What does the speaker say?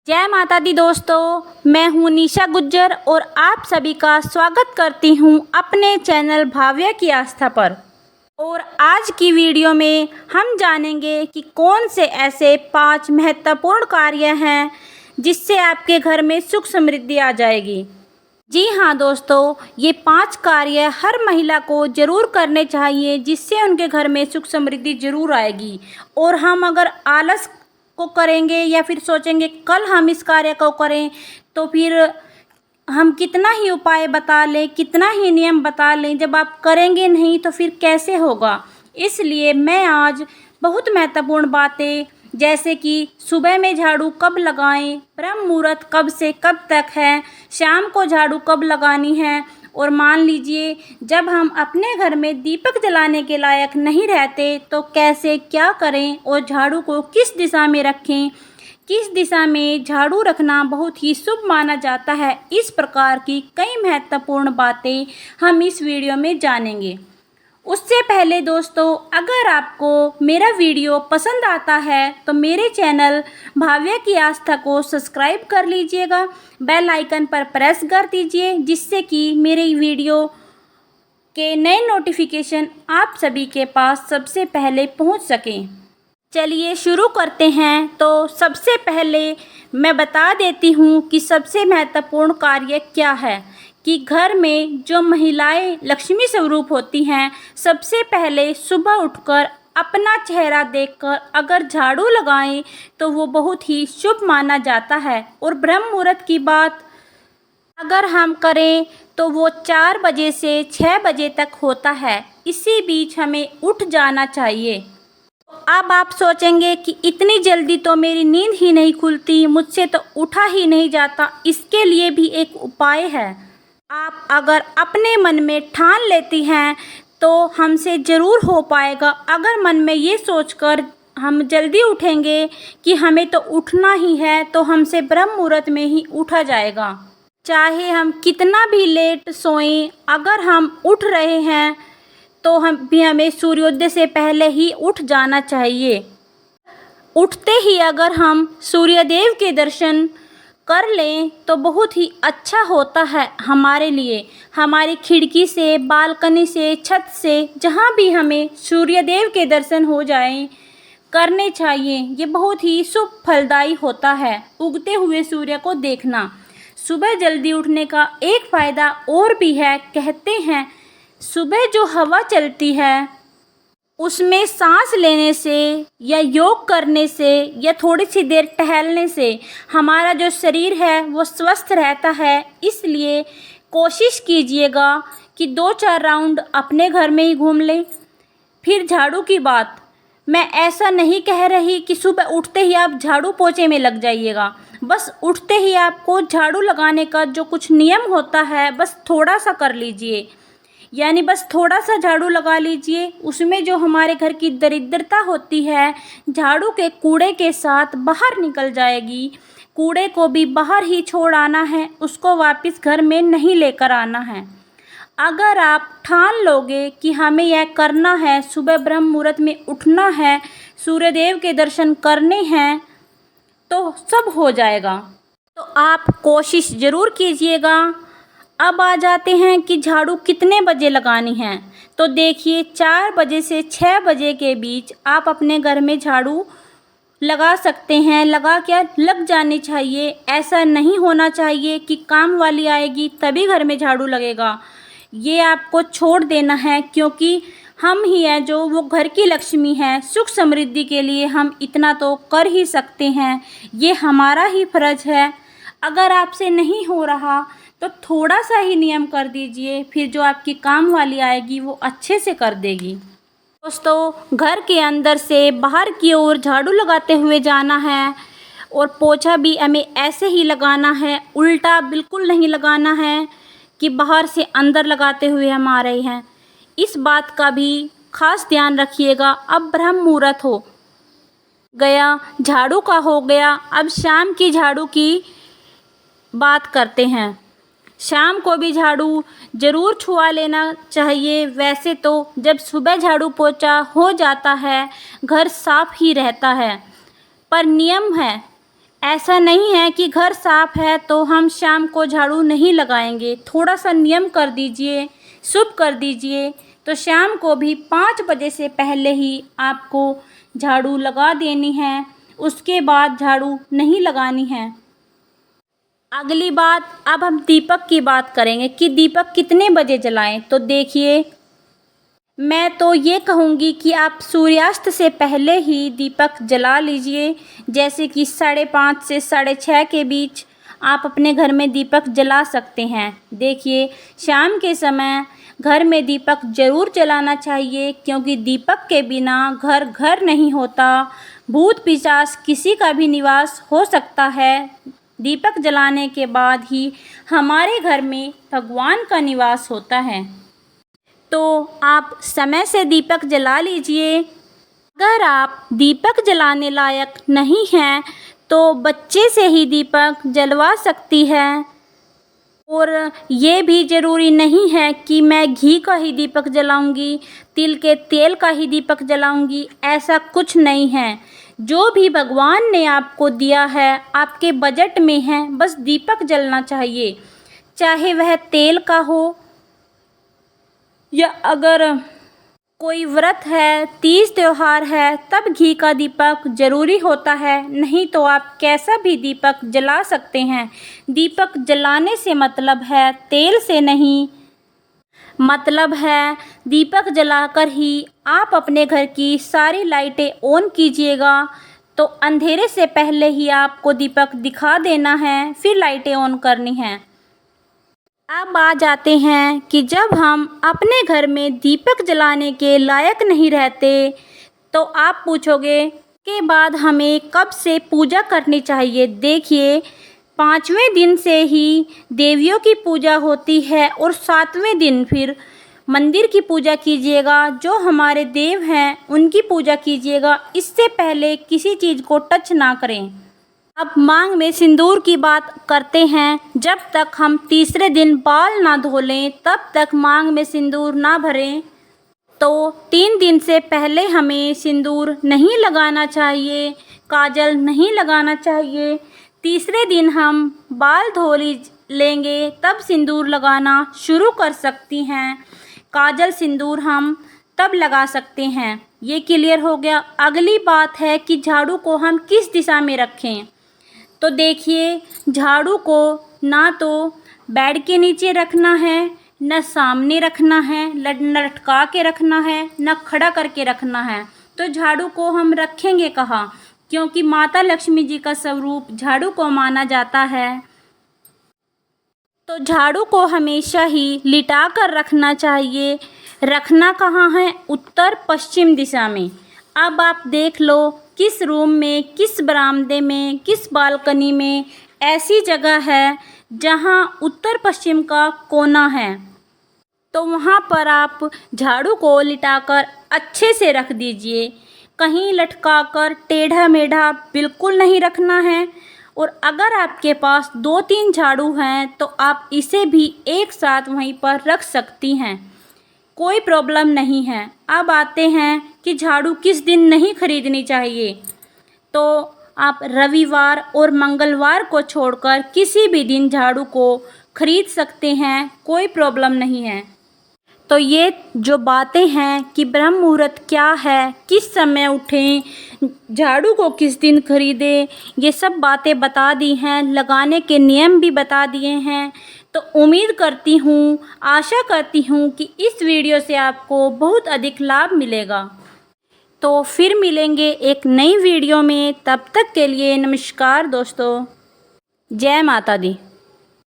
जय माता दी दोस्तों, मैं हूँ निशा गुज्जर और आप सभी का स्वागत करती हूँ अपने चैनल भाव्या की आस्था पर। और आज की वीडियो में हम जानेंगे कि कौन से ऐसे 5 महत्वपूर्ण कार्य हैं जिससे आपके घर में सुख समृद्धि आ जाएगी। जी हाँ दोस्तों, ये 5 कार्य हर महिला को ज़रूर करने चाहिए जिससे उनके घर में सुख समृद्धि ज़रूर आएगी। और हम अगर आलस को करेंगे या फिर सोचेंगे कल हम इस कार्य को करें, तो फिर हम कितना ही उपाय बता लें, कितना ही नियम बता लें, जब आप करेंगे नहीं तो फिर कैसे होगा। इसलिए मैं आज बहुत महत्वपूर्ण बातें, जैसे कि सुबह में झाड़ू कब लगाएं, ब्रह्म मुहूर्त कब से कब तक है, शाम को झाड़ू कब लगानी है, और मान लीजिए जब हम अपने घर में दीपक जलाने के लायक नहीं रहते तो कैसे क्या करें, और झाड़ू को किस दिशा में रखें, किस दिशा में झाड़ू रखना बहुत ही शुभ माना जाता है। इस प्रकार की कई महत्वपूर्ण बातें हम इस वीडियो में जानेंगे। उससे पहले दोस्तों, अगर आपको मेरा वीडियो पसंद आता है तो मेरे चैनल भाव्या की आस्था को सब्सक्राइब कर लीजिएगा, बेल आइकन पर प्रेस कर दीजिए, जिससे कि मेरे वीडियो के नए नोटिफिकेशन आप सभी के पास सबसे पहले पहुंच सकें। चलिए शुरू करते हैं। तो सबसे पहले मैं बता देती हूं कि सबसे महत्वपूर्ण कार्य क्या है, कि घर में जो महिलाएं लक्ष्मी स्वरूप होती हैं, सबसे पहले सुबह उठकर अपना चेहरा देखकर अगर झाड़ू लगाएं तो वो बहुत ही शुभ माना जाता है। और ब्रह्म मुहूर्त की बात अगर हम करें तो वो 4 बजे से 6 बजे तक होता है। इसी बीच हमें उठ जाना चाहिए। अब आप सोचेंगे कि इतनी जल्दी तो मेरी नींद ही नहीं खुलती, मुझसे तो उठा ही नहीं जाता। इसके लिए भी एक उपाय है। आप अगर अपने मन में ठान लेती हैं तो हमसे ज़रूर हो पाएगा। अगर मन में ये सोचकर हम जल्दी उठेंगे कि हमें तो उठना ही है, तो हमसे ब्रह्म मुहूर्त में ही उठा जाएगा। चाहे हम कितना भी लेट सोएं, अगर हम उठ रहे हैं तो हमें सूर्योदय से पहले ही उठ जाना चाहिए। उठते ही अगर हम सूर्यदेव के दर्शन कर लें तो बहुत ही अच्छा होता है हमारे लिए। हमारी खिड़की से, बालकनी से, छत से, जहाँ भी हमें सूर्यदेव के दर्शन हो जाएं, करने चाहिए। ये बहुत ही शुभ फलदायी होता है उगते हुए सूर्य को देखना। सुबह जल्दी उठने का एक फ़ायदा और भी है। कहते हैं सुबह जो हवा चलती है उसमें सांस लेने से या योग करने से या थोड़ी सी देर टहलने से हमारा जो शरीर है वो स्वस्थ रहता है। इसलिए कोशिश कीजिएगा कि 2-4 राउंड अपने घर में ही घूम लें। फिर झाड़ू की बात, मैं ऐसा नहीं कह रही कि सुबह उठते ही आप झाड़ू पोछे में लग जाइएगा। बस उठते ही आपको झाड़ू लगाने का जो कुछ नियम होता है बस थोड़ा सा कर लीजिए, यानी बस थोड़ा सा झाड़ू लगा लीजिए। उसमें जो हमारे घर की दरिद्रता होती है झाड़ू के कूड़े के साथ बाहर निकल जाएगी। कूड़े को भी बाहर ही छोड़ आना है, उसको वापस घर में नहीं लेकर आना है। अगर आप ठान लोगे कि हमें यह करना है, सुबह ब्रह्म मुहूर्त में उठना है, सूर्यदेव के दर्शन करने हैं, तो सब हो जाएगा। तो आप कोशिश ज़रूर कीजिएगा। अब आ जाते हैं कि झाड़ू कितने बजे लगानी है। तो देखिए 4 बजे से 6 बजे के बीच आप अपने घर में झाड़ू लगा सकते हैं। लग जानी चाहिए। ऐसा नहीं होना चाहिए कि काम वाली आएगी तभी घर में झाड़ू लगेगा। ये आपको छोड़ देना है, क्योंकि हम ही हैं जो वो घर की लक्ष्मी हैं। सुख समृद्धि के लिए हम इतना तो कर ही सकते हैं, ये हमारा ही फर्ज है। अगर आपसे नहीं हो रहा तो थोड़ा सा ही नियम कर दीजिए, फिर जो आपकी काम वाली आएगी वो अच्छे से कर देगी। दोस्तों, घर के अंदर से बाहर की ओर झाड़ू लगाते हुए जाना है, और पोछा भी हमें ऐसे ही लगाना है, उल्टा बिल्कुल नहीं लगाना है कि बाहर से अंदर लगाते हुए हम आ रहे हैं। इस बात का भी खास ध्यान रखिएगा। अब ब्रह्म मुहूर्त हो गया, झाड़ू का हो गया। अब शाम की झाड़ू की बात करते हैं। शाम को भी झाड़ू ज़रूर छुआ लेना चाहिए। वैसे तो जब सुबह झाड़ू पोछा हो जाता है घर साफ ही रहता है, पर नियम है ऐसा नहीं है कि घर साफ़ है तो हम शाम को झाड़ू नहीं लगाएंगे। थोड़ा सा नियम कर दीजिए, शुभ कर दीजिए, तो शाम को भी 5 बजे से पहले ही आपको झाड़ू लगा देनी है। उसके बाद झाड़ू नहीं लगानी है। अगली बात, अब हम दीपक की बात करेंगे कि दीपक कितने बजे जलाएं। तो देखिए, मैं तो ये कहूँगी कि आप सूर्यास्त से पहले ही दीपक जला लीजिए। जैसे कि 5:30 से 6:30 के बीच आप अपने घर में दीपक जला सकते हैं। देखिए, शाम के समय घर में दीपक ज़रूर जलाना चाहिए, क्योंकि दीपक के बिना घर घर नहीं होता। भूत पिशाच किसी का भी निवास हो सकता है। दीपक जलाने के बाद ही हमारे घर में भगवान का निवास होता है। तो आप समय से दीपक जला लीजिए। अगर आप दीपक जलाने लायक नहीं हैं तो बच्चे से ही दीपक जलवा सकती है। और ये भी ज़रूरी नहीं है कि मैं घी का ही दीपक जलाऊंगी, तिल के तेल का ही दीपक जलाऊंगी। ऐसा कुछ नहीं है। जो भी भगवान ने आपको दिया है, आपके बजट में है, बस दीपक जलना चाहिए। चाहे वह तेल का हो, या अगर कोई व्रत है, तीज त्यौहार है, तब घी का दीपक ज़रूरी होता है। नहीं तो आप कैसा भी दीपक जला सकते हैं। दीपक जलाने से मतलब है तेल से नहीं, मतलब है दीपक जलाकर ही आप अपने घर की सारी लाइटें ऑन कीजिएगा। तो अंधेरे से पहले ही आपको दीपक दिखा देना है, फिर लाइटें ऑन करनी हैं। अब आ जाते हैं कि जब हम अपने घर में दीपक जलाने के लायक नहीं रहते, तो आप पूछोगे के बाद हमें कब से पूजा करनी चाहिए। देखिए, 5वें दिन से ही देवियों की पूजा होती है और 7वें दिन फिर मंदिर की पूजा कीजिएगा। जो हमारे देव हैं उनकी पूजा कीजिएगा। इससे पहले किसी चीज़ को टच ना करें। अब मांग में सिंदूर की बात करते हैं। जब तक हम तीसरे दिन बाल ना धो लें, तब तक मांग में सिंदूर ना भरें। तो 3 दिन से पहले हमें सिंदूर नहीं लगाना चाहिए, काजल नहीं लगाना चाहिए। तीसरे दिन हम बाल धो लेंगे, तब सिंदूर लगाना शुरू कर सकती हैं। काजल सिंदूर हम तब लगा सकते हैं। ये क्लियर हो गया। अगली बात है कि झाड़ू को हम किस दिशा में रखें। तो देखिए, झाड़ू को ना तो बेड के नीचे रखना है, न सामने रखना है, न लटका के रखना है, न खड़ा करके रखना है। तो झाड़ू को हम रखेंगे कहाँ, क्योंकि माता लक्ष्मी जी का स्वरूप झाड़ू को माना जाता है। तो झाड़ू को हमेशा ही लिटा कर रखना चाहिए। रखना कहाँ है? उत्तर पश्चिम दिशा में। अब आप देख लो, किस रूम में, किस बरामदे में, किस बालकनी में ऐसी जगह है जहाँ उत्तर पश्चिम का कोना है, तो वहाँ पर आप झाड़ू को लिटाकर अच्छे से रख दीजिए। कहीं लटकाकर टेढ़ा मेढ़ा बिल्कुल नहीं रखना है। और अगर आपके पास 2-3 झाड़ू हैं तो आप इसे भी एक साथ वहीं पर रख सकती हैं, कोई प्रॉब्लम नहीं है। अब आते हैं कि झाड़ू किस दिन नहीं खरीदनी चाहिए। तो आप रविवार और मंगलवार को छोड़कर किसी भी दिन झाड़ू को खरीद सकते हैं, कोई प्रॉब्लम नहीं है। तो ये जो बातें हैं कि ब्रह्म मुहूर्त क्या है, किस समय उठें, झाड़ू को किस दिन खरीदें, ये सब बातें बता दी हैं। लगाने के नियम भी बता दिए हैं। तो उम्मीद करती हूँ, आशा करती हूँ कि इस वीडियो से आपको बहुत अधिक लाभ मिलेगा। तो फिर मिलेंगे एक नई वीडियो में। तब तक के लिए नमस्कार दोस्तों। जय माता दी।